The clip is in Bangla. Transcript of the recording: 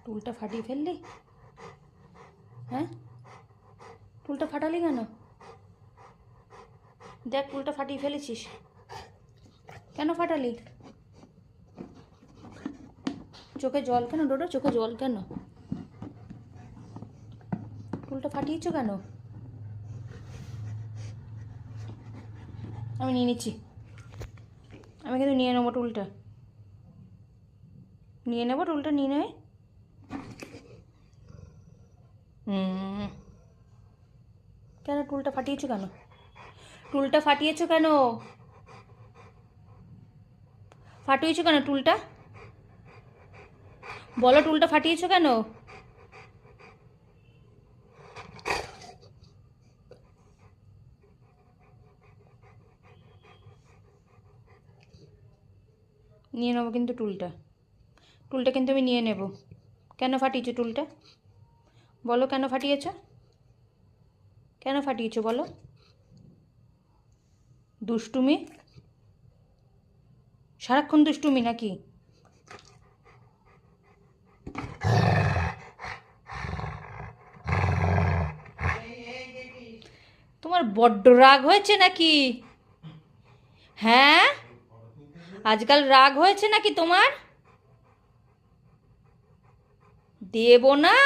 টুলটা ফাটিয়ে ফেললি? হ্যাঁ, টুলটা ফাটালি কেন? দেখ, টুলটা ফাটিয়ে ফেলেছিস। কেন ফাটালি? চোখে জল কেন ডোডো? চোখে জল কেন? টুলটা ফাটিয়েছো কেন? আমি নিয়ে নিচ্ছি। আমি কিন্তু নিয়ে নেবো টুলটা। নিয়ে নেবো টুলটা, নিয়ে নেবে। কেন টুলটা ফাটিয়েছো কেন? টুলটা ফাটিয়েছো কেন? ফাটিয়েছো কেন টুলটা? বলো, টুলটা ফাটিয়েছো কেন? নিয়ে নেবো কিন্তু টুলটা। টুলটা কিন্তু আমি নিয়ে নেব। কেন ফাটিয়েছো টুলটা? বলো কেন ফাটিয়েছো? কেন ফাটিয়েছো বলো? দুষ্টুমি? সারাক্ষণ দুষ্টুমি নাকি? তোমার বড্ড রাগ হয়েছে নাকি? হ্যাঁ, আজকাল রাগ হয়েছে নাকি তোমার? দেব না।